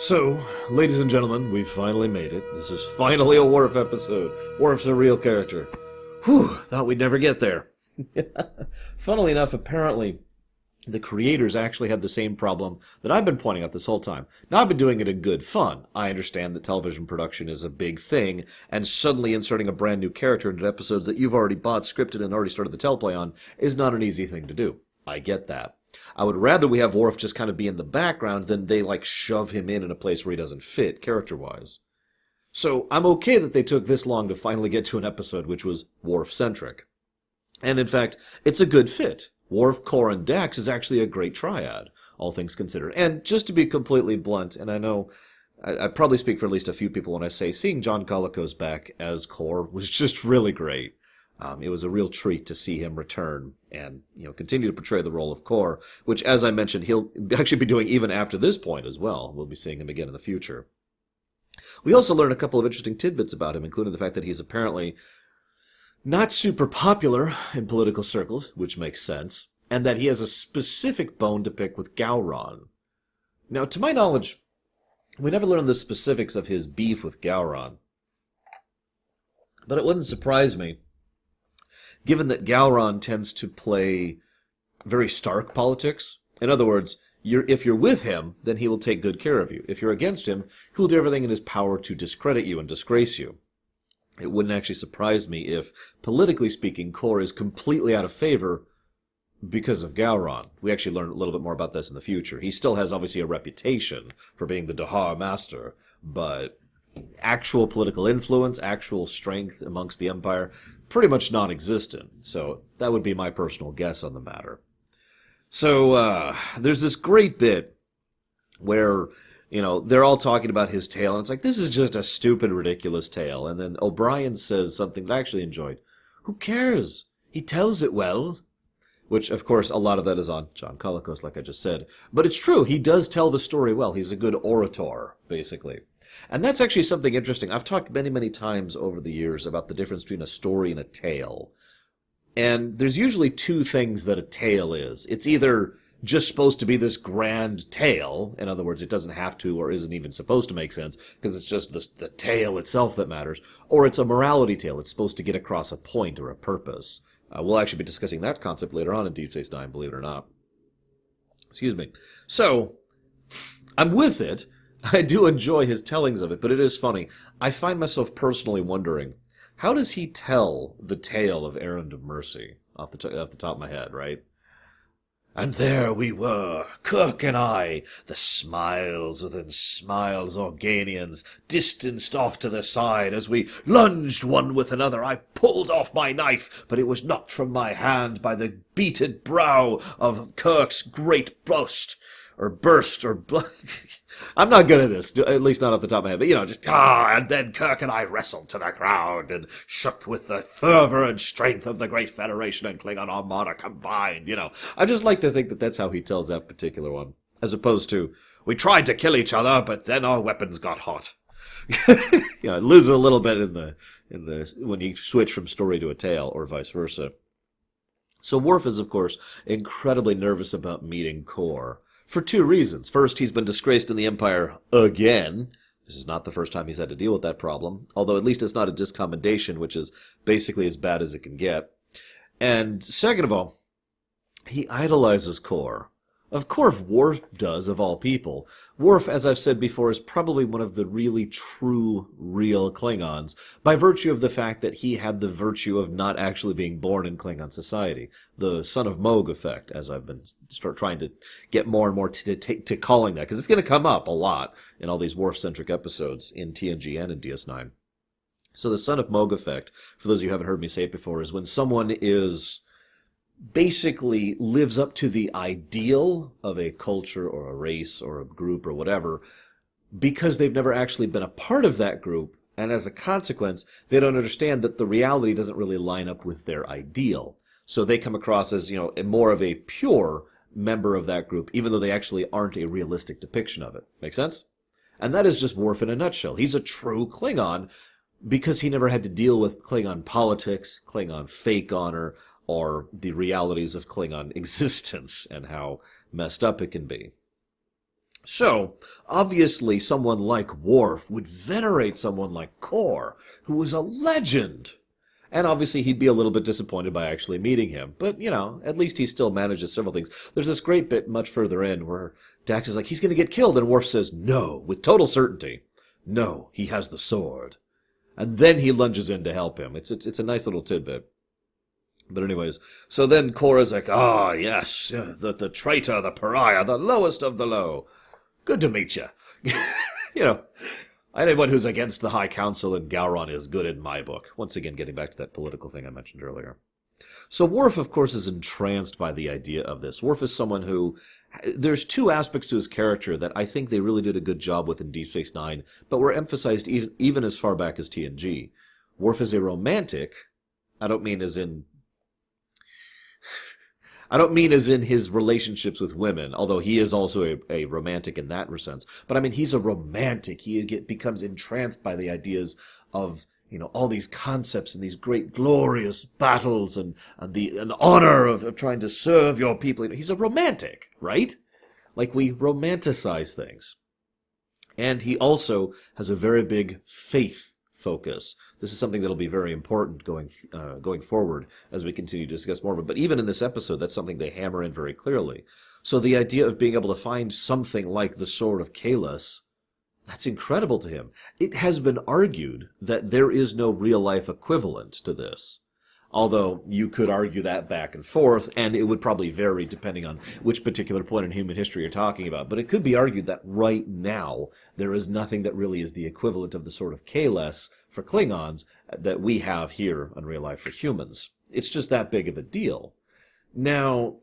So, ladies and gentlemen, we've finally made it. This is finally a Worf episode. Worf's a real character. Whew, thought we'd never get there. Funnily enough, apparently, the creators actually had the same problem that I've been pointing out this whole time. Now, I've been doing it in good fun. I understand that television production is a big thing, and suddenly inserting a brand new character into episodes that you've already bought, scripted, and already started the teleplay on is not an easy thing to do. I get that. I would rather we have Worf just kind of be in the background than they, shove him in a place where he doesn't fit, character-wise. So, I'm okay that they took this long to finally get to an episode which was Worf-centric. And in fact, it's a good fit. Worf, Kor, and Dax is actually a great triad, all things considered. And just to be completely blunt, and I know I probably speak for at least a few people when I say seeing John Colicos back as Kor was just really great. It was a real treat to see him return and continue to portray the role of Kor, which, as I mentioned, he'll actually be doing even after this point as well. We'll be seeing him again in the future. We also learned a couple of interesting tidbits about him, including the fact that he's apparently not super popular in political circles, which makes sense, and that he has a specific bone to pick with Gowron. Now, to my knowledge, we never learned the specifics of his beef with Gowron. But it wouldn't surprise me, given that Gowron tends to play very stark politics. In other words, if you're with him, then he will take good care of you. If you're against him, he will do everything in his power to discredit you and disgrace you. It wouldn't actually surprise me if, politically speaking, Kor is completely out of favor because of Gowron. We actually learn a little bit more about this in the future. He still has, obviously, a reputation for being the Dahar master, but actual political influence, actual strength amongst the Empire, pretty much non-existent. So that would be my personal guess on the matter. So there's this great bit where they're all talking about his tale, and it's like, this is just a stupid, ridiculous tale. And then O'Brien says something that I actually enjoyed. Who cares? He tells it well. Which, of course, a lot of that is on John Colicos, like I just said. But it's true, he does tell the story well. He's a good orator, basically. And that's actually something interesting. I've talked many, many times over the years about the difference between a story and a tale. And there's usually two things that a tale is. It's either just supposed to be this grand tale. In other words, it doesn't have to or isn't even supposed to make sense because it's just the tale itself that matters. Or it's a morality tale. It's supposed to get across a point or a purpose. We'll actually be discussing that concept later on in Deep Space Nine, believe it or not. Excuse me. So, I'm with it. I do enjoy his tellings of it, but it is funny. I find myself personally wondering, how does he tell the tale of Errand of Mercy off the top of my head, right? And there we were, Kirk and I, the smiles within smiles Organians, distanced off to the side as we lunged one with another. I pulled off my knife, but it was knocked from my hand by the beaten brow of Kirk's great burst. I'm not good at this, at least not off the top of my head, but and then Kirk and I wrestled to the ground and shook with the fervor and strength of the great Federation and Klingon Armada combined, I just like to think that that's how he tells that particular one, as opposed to, we tried to kill each other, but then our weapons got hot. It loses a little bit in the when you switch from story to a tale, or vice versa. So Worf is, of course, incredibly nervous about meeting Kor. For two reasons. First, he's been disgraced in the Empire again. This is not the first time he's had to deal with that problem, although at least it's not a discommendation, which is basically as bad as it can get. And second of all, he idolizes Kor. Of course Worf does, of all people. Worf, as I've said before, is probably one of the really true, real Klingons, by virtue of the fact that he had the virtue of not actually being born in Klingon society. The son of Moog effect, as I've been trying to get more and more to calling that, because it's going to come up a lot in all these Worf-centric episodes in TNG and in DS9. So the son of Moog effect, for those of you who haven't heard me say it before, is when someone basically lives up to the ideal of a culture or a race or a group or whatever because they've never actually been a part of that group, and as a consequence, they don't understand that the reality doesn't really line up with their ideal. So they come across as, more of a pure member of that group, even though they actually aren't a realistic depiction of it. Make sense? And that is just Worf in a nutshell. He's a true Klingon because he never had to deal with Klingon politics, Klingon fake honor, or the realities of Klingon existence and how messed up it can be. So, obviously, someone like Worf would venerate someone like Kor, who was a legend. And obviously, he'd be a little bit disappointed by actually meeting him. But, at least he still manages several things. There's this great bit much further in where Dax is like, he's going to get killed. And Worf says, no, with total certainty. No, he has the sword. And then he lunges in to help him. It's a nice little tidbit. But anyways, so then Korra's like, yes, the traitor, the pariah, the lowest of the low. Good to meet you. Anyone who's against the High Council and Gowron is good in my book. Once again, getting back to that political thing I mentioned earlier. So Worf, of course, is entranced by the idea of this. Worf is someone who... There's two aspects to his character that I think they really did a good job with in Deep Space Nine, but were emphasized even as far back as TNG. Worf is a romantic. I don't mean as in his relationships with women, although he is also a romantic in that sense. But I mean, he's a romantic. He becomes entranced by the ideas of, all these concepts and these great glorious battles and the honor of trying to serve your people. He's a romantic, right? Like, we romanticize things. And he also has a very big faith focus. This is something that'll be very important going forward as we continue to discuss more of it. But even in this episode, that's something they hammer in very clearly. So the idea of being able to find something like the Sword of Kahless, that's incredible to him. It has been argued that there is no real-life equivalent to this. Although you could argue that back and forth, and it would probably vary depending on which particular point in human history you're talking about. But it could be argued that right now there is nothing that really is the equivalent of the Sword of Kahless for Klingons that we have here in real life for humans. It's just that big of a deal. Now,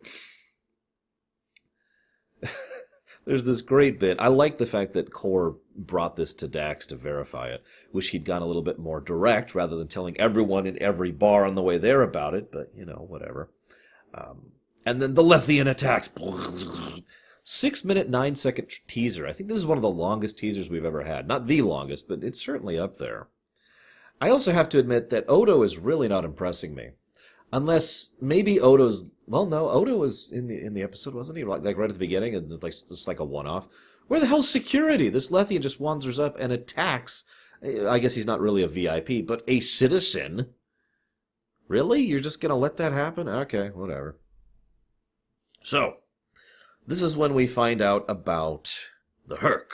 there's this great bit. I like the fact that Kor brought this to Dax to verify it. Wish he'd gone a little bit more direct rather than telling everyone in every bar on the way there about it, but, whatever. And then the Lethian attacks. 6-minute, 9-second teaser. I think this is one of the longest teasers we've ever had. Not the longest, but it's certainly up there. I also have to admit that Odo is really not impressing me. Unless maybe Odo's... Well, no, Odo was in the episode, wasn't he? Like right at the beginning, and it's like a one-off. Where the hell's security? This Lethian just wanders up and attacks. I guess he's not really a VIP, but a citizen. Really? You're just going to let that happen? Okay, whatever. So, this is when we find out about the Hur'q.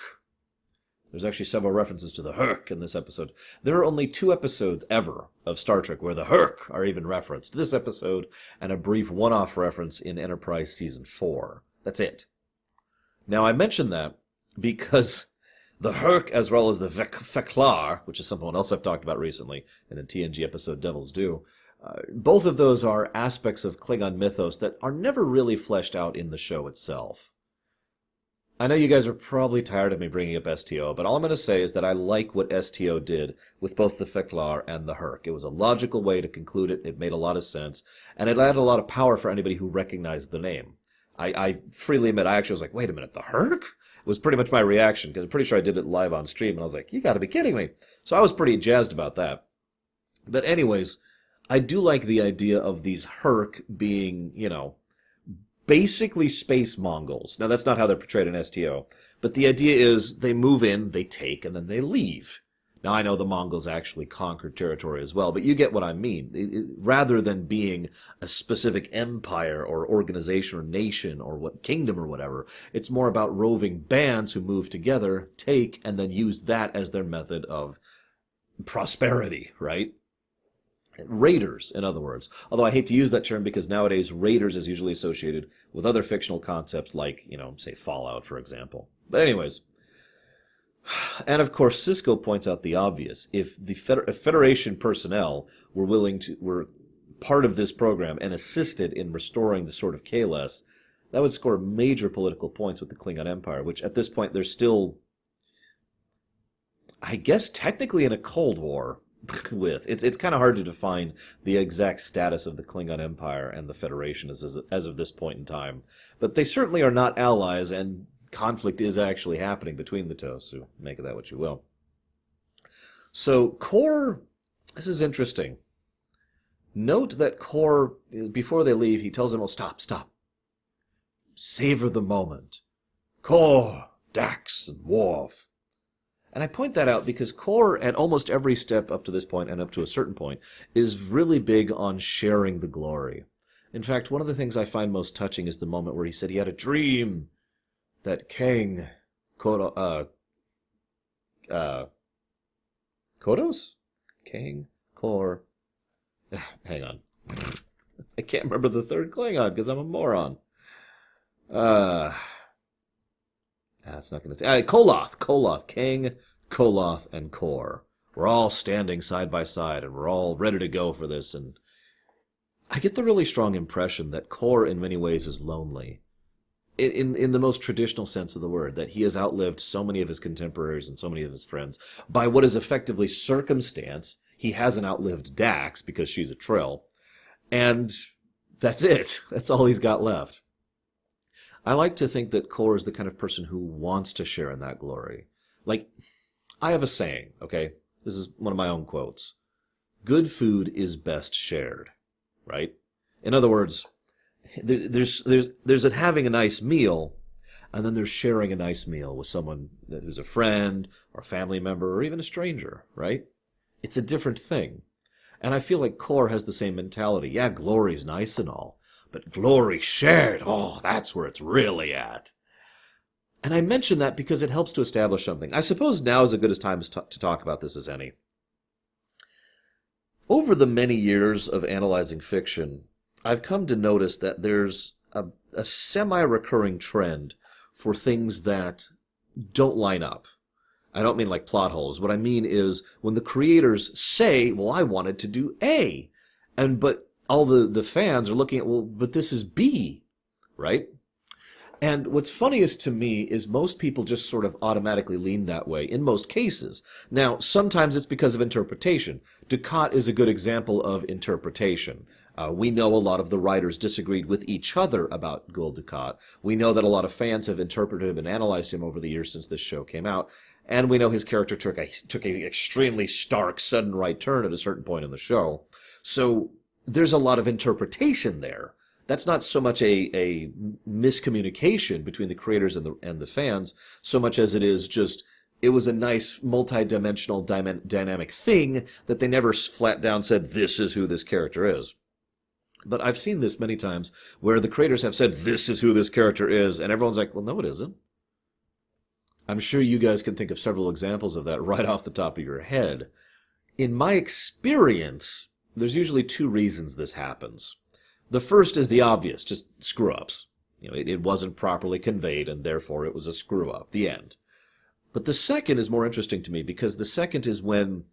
There's actually several references to the Hur'q in this episode. There are only 2 episodes ever of Star Trek where the Hur'q are even referenced. This episode and a brief one-off reference in Enterprise Season 4. That's it. Now, I mention that because the Hur'q, as well as the Feklar, which is someone else I've talked about recently in a TNG episode, Devil's Due, both of those are aspects of Klingon mythos that are never really fleshed out in the show itself. I know you guys are probably tired of me bringing up STO, but all I'm going to say is that I like what STO did with both the Feklar and the Hur'q. It was a logical way to conclude it. It made a lot of sense, and it added a lot of power for anybody who recognized the name. I freely admit, I actually was like, wait a minute, the Hur'q? It was pretty much my reaction, because I'm pretty sure I did it live on stream, and I was like, you gotta be kidding me. So I was pretty jazzed about that. But anyways, I do like the idea of these Hur'q being, basically space Mongols. Now, that's not how they're portrayed in STO, but the idea is they move in, they take, and then they leave. Now, I know the Mongols actually conquered territory as well, but you get what I mean. Rather than being a specific empire or organization or nation or what kingdom or whatever, it's more about roving bands who move together, take, and then use that as their method of prosperity, right? Raiders, in other words. Although I hate to use that term because nowadays raiders is usually associated with other fictional concepts like, say Fallout, for example. But anyways... And of course, Sisko points out the obvious. If the Federation personnel were part of this program and assisted in restoring the Sword of Kahless, that would score major political points with the Klingon Empire, which at this point they're still, I guess, technically in a Cold War with. It's kind of hard to define the exact status of the Klingon Empire and the Federation as of this point in time. But they certainly are not allies, and conflict is actually happening between the two, so make of that what you will. So Kor, this is interesting. Note that Kor, before they leave, he tells them, oh, stop. Savor the moment. Kor, Dax and Worf. And I point that out because Kor, at almost every step up to this point and up to a certain point, is really big on sharing the glory. In fact, one of the things I find most touching is the moment where he said he had a dream that Kang, Kodos? Kang, Kor. Hang on. I can't remember the third Klingon because I'm a moron. That's not going to... Koloth. Kang, Koloth, and Kor. We're all standing side by side, and we're all ready to go for this, and I get the really strong impression that Kor, in many ways, is lonely. In the most traditional sense of the word, that he has outlived so many of his contemporaries and so many of his friends. By what is effectively circumstance, he hasn't outlived Dax, because she's a Trill, and that's it. That's all he's got left. I like to think that Kor is the kind of person who wants to share in that glory. Like, I have a saying, okay? This is one of my own quotes. Good food is best shared, right? In other words, there's having a nice meal, and then there's sharing a nice meal with someone who's a friend, or a family member, or even a stranger, right? It's a different thing. And I feel like Kor has the same mentality. Yeah, glory's nice and all. But glory shared, oh, that's where it's really at. And I mention that because it helps to establish something. I suppose now is as good a time to talk about this as any. Over the many years of analyzing fiction, I've come to notice that there's a semi-recurring trend for things that don't line up. I don't mean like plot holes. What I mean is when the creators say, well, I wanted to do A, but all the fans are looking at, well, but this is B, right? And what's funniest to me is most people just sort of automatically lean that way, in most cases. Now, sometimes it's because of interpretation. Dukat is a good example of interpretation. We know a lot of the writers disagreed with each other about Gul Dukat. We know that a lot of fans have interpreted him and analyzed him over the years since this show came out. And we know his character took an extremely stark, sudden right turn at a certain point in the show. So there's a lot of interpretation there. That's not so much a miscommunication between the creators and the fans, so much as it is just, it was a nice multi-dimensional dynamic thing that they never flat down said, this is who this character is. But I've seen this many times where the creators have said, this is who this character is, and everyone's like, well, no, it isn't. I'm sure you guys can think of several examples of that right off the top of your head. In my experience, there's usually two reasons this happens. The first is the obvious, just screw-ups. It wasn't properly conveyed, and therefore it was a screw-up. The end. But the second is more interesting to me, because the second is when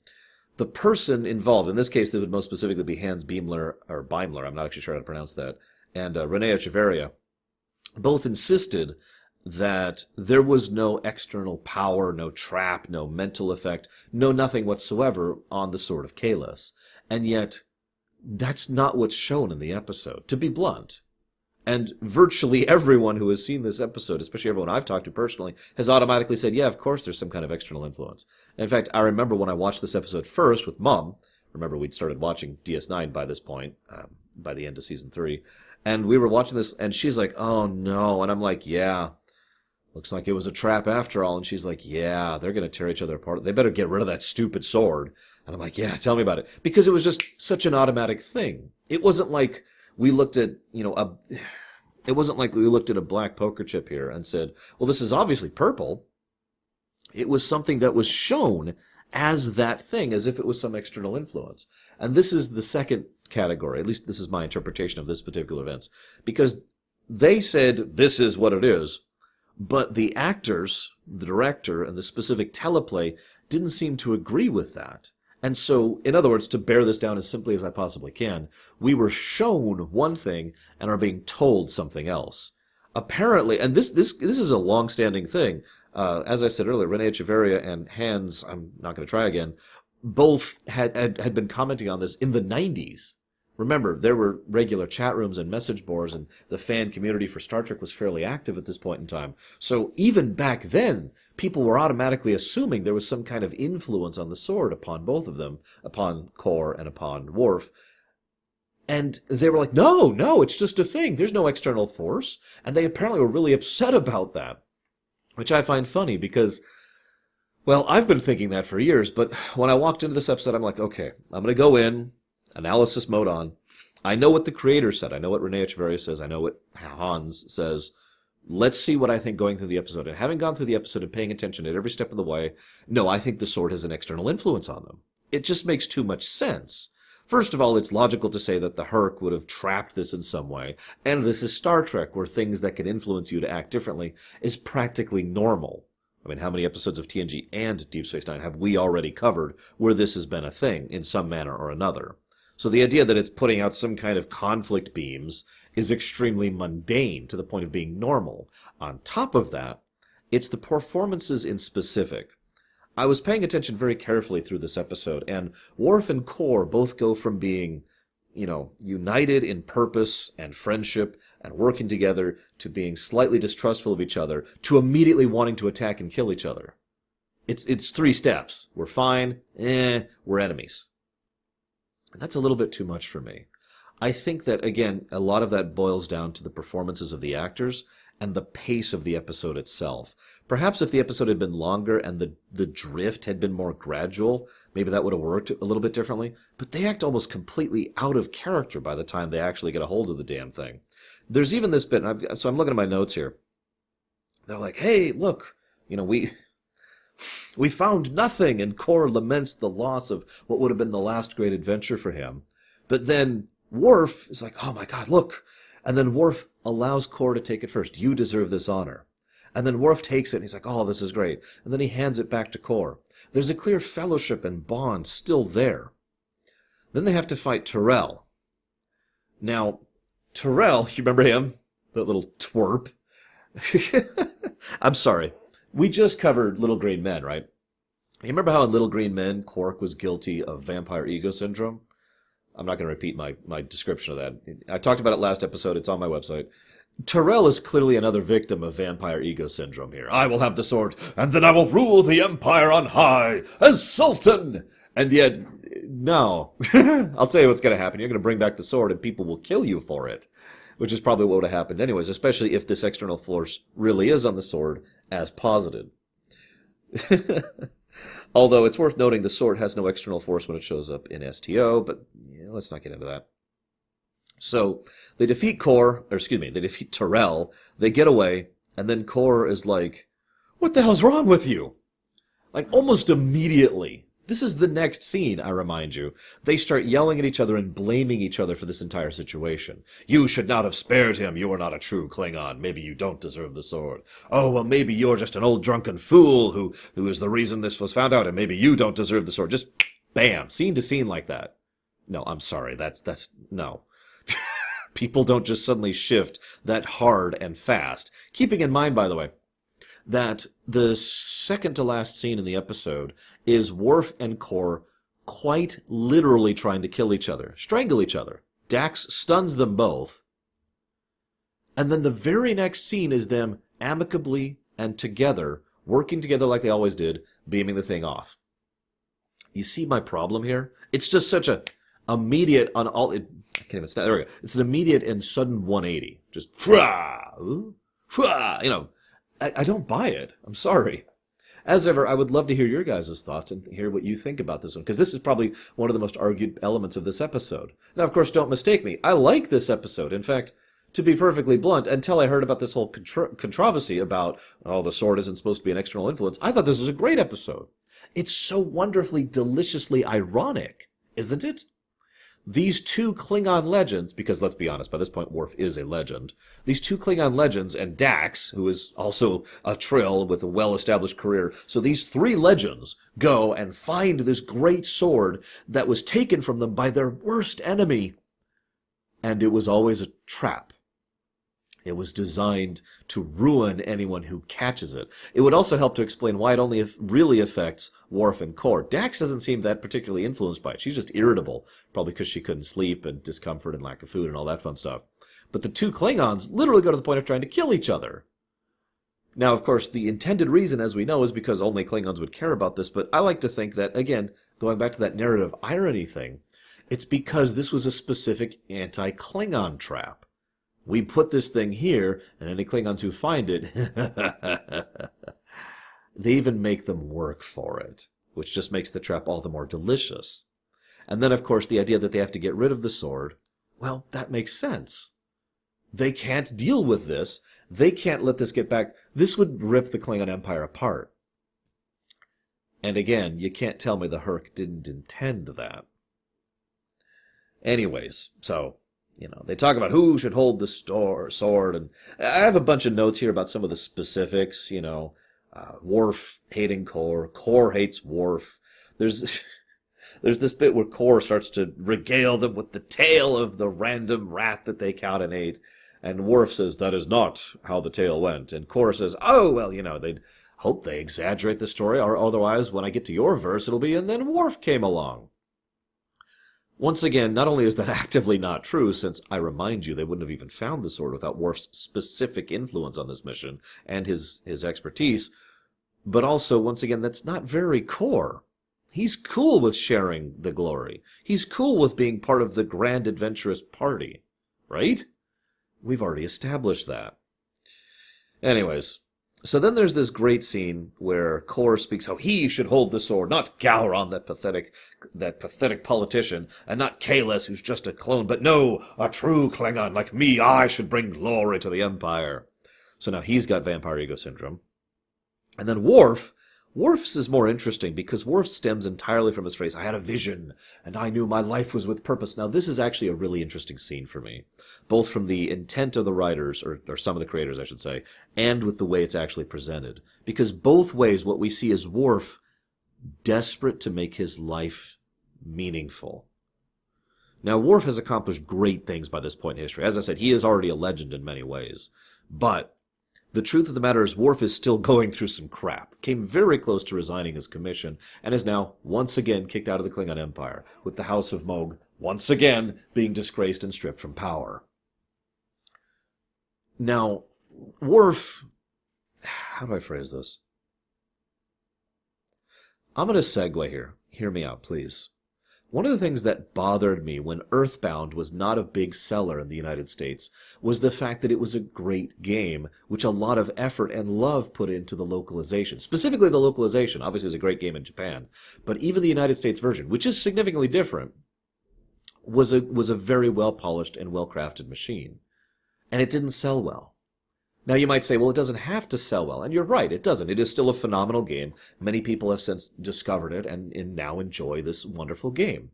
the person involved, in this case, that would most specifically be Hans Beimler, I'm not actually sure how to pronounce that, and Renee Echeverria, both insisted that there was no external power, no trap, no mental effect, no nothing whatsoever on the sword of Kahless. And yet, that's not what's shown in the episode, to be blunt. And virtually everyone who has seen this episode, especially everyone I've talked to personally, has automatically said, yeah, of course there's some kind of external influence. In fact, I remember when I watched this episode first with Mom, remember we'd started watching DS9 by this point, by the end of season 3, and we were watching this, and she's like, oh no, and I'm like, yeah, looks like it was a trap after all, and she's like, yeah, they're going to tear each other apart. They better get rid of that stupid sword. And I'm like, yeah, tell me about it. Because it was just such an automatic thing. It wasn't like we looked at, it wasn't like we looked at a black poker chip here and said, well, this is obviously purple. It was something that was shown as that thing, as if it was some external influence. And this is the second category, at least this is my interpretation of this particular event, because they said this is what it is, but the actors, the director, and the specific teleplay didn't seem to agree with that. And so, in other words, to bear this down as simply as I possibly can, we were shown one thing and are being told something else. Apparently, and this is a long-standing thing. As I said earlier, Renee Echeverria and Hans, I'm not going to try again, both had been commenting on this in the 90s. Remember, there were regular chat rooms and message boards, and the fan community for Star Trek was fairly active at this point in time. So even back then, people were automatically assuming there was some kind of influence on the sword upon both of them, upon Kor and upon Worf. And they were like, no, it's just a thing. There's no external force. And they apparently were really upset about that. which I find funny because, well, I've been thinking that for years, but when I walked into this episode, I'm like, okay, I'm going to go in, analysis mode on. I know what the creator said. I know what Renee Echeverria says. I know what Hans says. Let's see what I think going through the episode. And having gone through the episode and paying attention at every step of the way, no, I think the sword has an external influence on them. It just makes too much sense. First of all, it's logical to say that the Hur'q would have trapped this in some way, and this is Star Trek, where things that can influence you to act differently is practically normal. I mean, how many episodes of TNG and Deep Space Nine have we already covered where this has been a thing in some manner or another? So the idea that it's putting out some kind of conflict beams is extremely mundane to the point of being normal. On top of that, it's the performances in specific. I was paying attention very carefully through this episode, and Worf and Kor both go from being, united in purpose and friendship and working together to being slightly distrustful of each other to immediately wanting to attack and kill each other. It's 3 steps. We're fine, we're enemies. And that's a little bit too much for me. I think that, again, a lot of that boils down to the performances of the actors and the pace of the episode itself. Perhaps if the episode had been longer and the drift had been more gradual, maybe that would have worked a little bit differently. But they act almost completely out of character by the time they actually get a hold of the damn thing. There's even this bit, so I'm looking at my notes here. They're like, hey, look, we found nothing, and Kor laments the loss of what would have been the last great adventure for him. But then Worf is like, oh my god, look. And then Worf allows Kor to take it first. You deserve this honor. And then Worf takes it, and he's like, oh, this is great. And then he hands it back to Kor. There's a clear fellowship and bond still there. Then they have to fight Tyrell. Now, Tyrell, you remember him? That little twerp. I'm sorry. We just covered Little Green Men, right? You remember how in Little Green Men, Quark was guilty of vampire ego syndrome? I'm not going to repeat my description of that. I talked about it last episode. It's on my website. Tyrell is clearly another victim of vampire ego syndrome here. I will have the sword, and then I will rule the empire on high as Sultan. And yet, no. I'll tell you what's going to happen. You're going to bring back the sword, and people will kill you for it, which is probably what would have happened anyways, especially if this external force really is on the sword, as posited. Although it's worth noting the sword has no external force when it shows up in STO, but let's not get into that. So they defeat they defeat Tyrell, they get away, and then Kor is like, what the hell's wrong with you? Like, almost immediately. This is the next scene, I remind you. They start yelling at each other and blaming each other for this entire situation. You should not have spared him. You are not a true Klingon. Maybe you don't deserve the sword. Oh, well, maybe you're just an old drunken fool who is the reason this was found out, and maybe you don't deserve the sword. Just bam, scene to scene like that. No, I'm sorry. That's no. People don't just suddenly shift that hard and fast. Keeping in mind, by the way, that the second to last scene in the episode is Worf and Kor quite literally trying to kill each other, strangle each other. Dax stuns them both. And then the very next scene is them amicably and together, working together like they always did, beaming the thing off. You see my problem here? It's just such a immediate on all it I can't even stand there we go. It's an immediate and sudden 180. Just I don't buy it. I'm sorry. As ever, I would love to hear your guys' thoughts and hear what you think about this one, because this is probably one of the most argued elements of this episode. Now, of course, don't mistake me. I like this episode. In fact, to be perfectly blunt, until I heard about this whole controversy about, oh, the sword isn't supposed to be an external influence, I thought this was a great episode. It's so wonderfully, deliciously ironic, isn't it? These two Klingon legends, because let's be honest, by this point Worf is a legend, these two Klingon legends and Dax, who is also a Trill with a well-established career, so these 3 legends go and find this great sword that was taken from them by their worst enemy, and it was always a trap. It was designed to ruin anyone who catches it. It would also help to explain why it only really affects Worf and Kor. Dax doesn't seem that particularly influenced by it. She's just irritable, probably because she couldn't sleep and discomfort and lack of food and all that fun stuff. But the two Klingons literally go to the point of trying to kill each other. Now, of course, the intended reason, as we know, is because only Klingons would care about this, but I like to think that, again, going back to that narrative irony thing, it's because this was a specific anti-Klingon trap. We put this thing here, and any Klingons who find it They even make them work for it, which just makes the trap all the more delicious. And then, of course, the idea that they have to get rid of the sword, well, that makes sense. They can't deal with this. They can't let this get back. This would rip the Klingon Empire apart. And again, you can't tell me the Hur'q didn't intend that. Anyways, so, they talk about who should hold the sword, and I have a bunch of notes here about some of the specifics, Worf hating Kor, Kor hates Worf. There's this bit where Kor starts to regale them with the tale of the random rat that they caught and ate, and Worf says, that is not how the tale went, and Kor says, oh, well, they'd hope they exaggerate the story, or otherwise, when I get to your verse, it'll be, and then Worf came along. Once again, not only is that actively not true, since I remind you they wouldn't have even found the sword without Worf's specific influence on this mission and his expertise, but also, once again, that's not very Kor. He's cool with sharing the glory. He's cool with being part of the grand adventurous party. Right? We've already established that. Anyways, so then there's this great scene where Kor speaks how he should hold the sword, not Gowron, that pathetic politician, and not Kahless, who's just a clone, but no, a true Klingon like me, I should bring glory to the Empire. So now he's got vampire ego syndrome. And then Worf's is more interesting because Worf stems entirely from his phrase, I had a vision, and I knew my life was with purpose. Now, this is actually a really interesting scene for me, both from the intent of the writers, or some of the creators, I should say, and with the way it's actually presented. Because both ways, what we see is Worf desperate to make his life meaningful. Now, Worf has accomplished great things by this point in history. As I said, he is already a legend in many ways. But the truth of the matter is Worf is still going through some crap, came very close to resigning his commission, and is now once again kicked out of the Klingon Empire, with the House of Mogh once again being disgraced and stripped from power. Now, Worf, how do I phrase this? I'm going to segue here. Hear me out, please. One of the things that bothered me when Earthbound was not a big seller in the United States was the fact that it was a great game, which a lot of effort and love put into the localization. Specifically the localization, obviously it was a great game in Japan, but even the United States version, which is significantly different, was a very well-polished and well-crafted machine. And it didn't sell well. Now you might say, well, it doesn't have to sell well, and you're right, it doesn't. It is still a phenomenal game. Many people have since discovered it and now enjoy this wonderful game.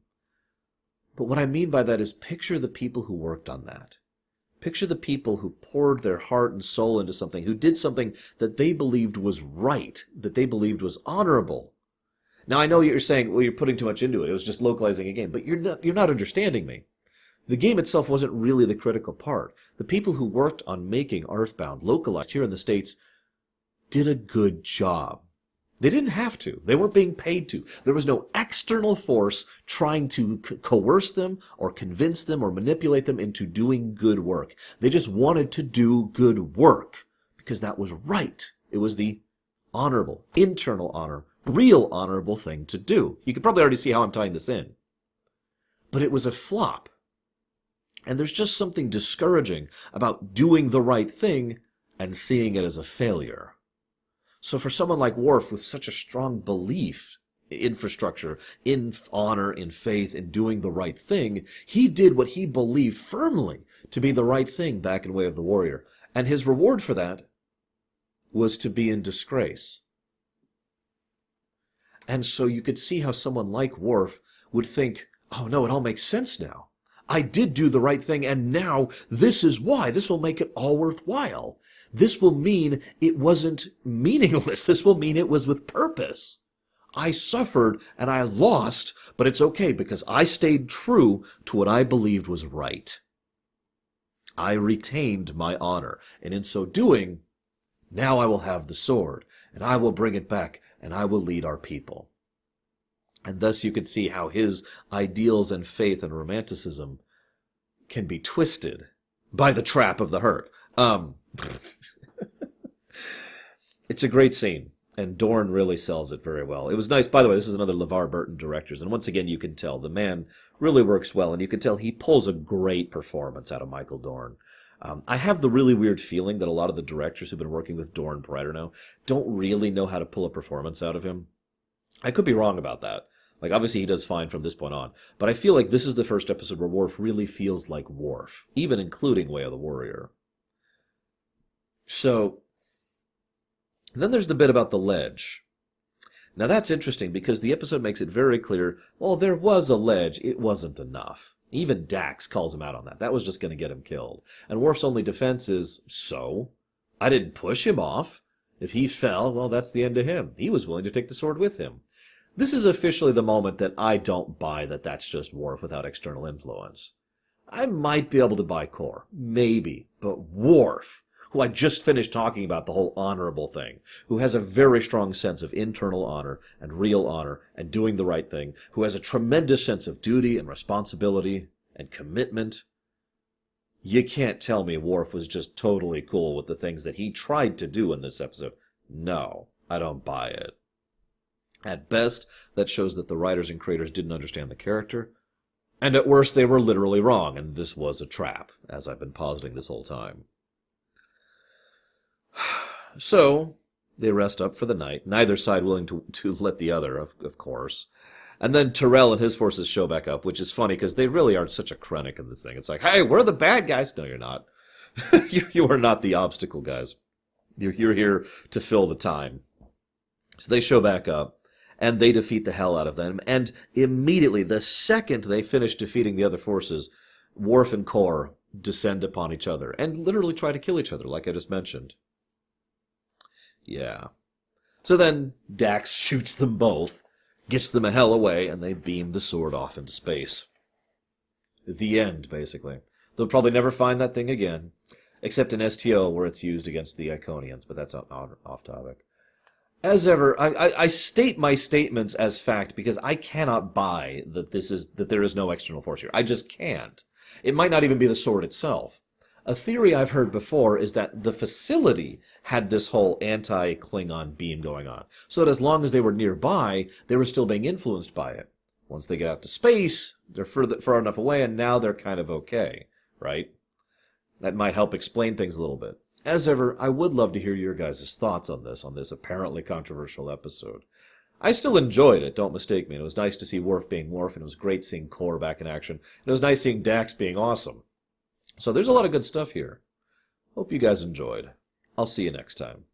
But what I mean by that is picture the people who worked on that. Picture the people who poured their heart and soul into something, who did something that they believed was right, that they believed was honorable. Now I know you're saying, well, you're putting too much into it. It was just localizing a game, but you're not understanding me. The game itself wasn't really the critical part. The people who worked on making Earthbound localized here in the States did a good job. They didn't have to. They weren't being paid to. There was no external force trying to coerce them or convince them or manipulate them into doing good work. They just wanted to do good work because that was right. It was the honorable, internal honor, real honorable thing to do. You can probably already see how I'm tying this in. But it was a flop. And there's just something discouraging about doing the right thing and seeing it as a failure. So for someone like Worf with such a strong belief, infrastructure, in honor, in faith, in doing the right thing, he did what he believed firmly to be the right thing back in Way of the Warrior. And his reward for that was to be in disgrace. And so you could see how someone like Worf would think, oh no, it all makes sense now. I did do the right thing, and now this is why. This will make it all worthwhile. This will mean it wasn't meaningless. This will mean it was with purpose. I suffered and I lost, but it's okay because I stayed true to what I believed was right. I retained my honor, and in so doing, now I will have the sword, and I will bring it back, and I will lead our people. And thus you could see how his ideals and faith and romanticism can be twisted by the trap of the Hur'q. It's a great scene, and Dorn really sells it very well. It was nice, by the way, this is another LeVar Burton directors, and once again you can tell the man really works well, and you can tell he pulls a great performance out of Michael Dorn. I have the really weird feeling that a lot of the directors who've been working with Dorn Brighter now don't really know how to pull a performance out of him. I could be wrong about that. Like, obviously he does fine from this point on, but I feel like this is the first episode where Worf really feels like Worf, even including Way of the Warrior. So, then there's the bit about the ledge. Now that's interesting because the episode makes it very clear, well, there was a ledge, it wasn't enough. Even Dax calls him out on that. That was just going to get him killed. And Worf's only defense is, so? I didn't push him off. If he fell, well, that's the end of him. He was willing to take the sword with him. This is officially the moment that I don't buy that that's just Worf without external influence. I might be able to buy Kor. Maybe. But Worf, who I just finished talking about the whole honorable thing, who has a very strong sense of internal honor and real honor and doing the right thing, who has a tremendous sense of duty and responsibility and commitment. You can't tell me Worf was just totally cool with the things that he tried to do in this episode. No, I don't buy it. At best, that shows that the writers and creators didn't understand the character, and at worst, they were literally wrong, and this was a trap, as I've been positing this whole time. So, they rest up for the night, neither side willing to let the other, of course. And then Tyrell and his forces show back up, which is funny, because they really aren't such a Krennic in this thing. It's like, hey, we're the bad guys. No, you're not. You are not the obstacle guys. You're here to fill the time. So they show back up, and they defeat the hell out of them. And immediately, the second they finish defeating the other forces, Worf and Kor descend upon each other and literally try to kill each other, like I just mentioned. Yeah. So then Dax shoots them both, gets them a hell away, and they beam the sword off into space. The end, basically. They'll probably never find that thing again, except in STO where it's used against the Iconians, but that's off topic. As ever, I state my statements as fact because I cannot buy that there is no external force here. I just can't. It might not even be the sword itself. A theory I've heard before is that the facility had this whole anti-Klingon beam going on, so that as long as they were nearby, they were still being influenced by it. Once they get out to space, they're far enough away, and now they're kind of okay, right? That might help explain things a little bit. As ever, I would love to hear your guys' thoughts on this apparently controversial episode. I still enjoyed it, don't mistake me. It was nice to see Worf being Worf, and it was great seeing Kor back in action. And it was nice seeing Dax being awesome. So there's a lot of good stuff here. Hope you guys enjoyed. I'll see you next time.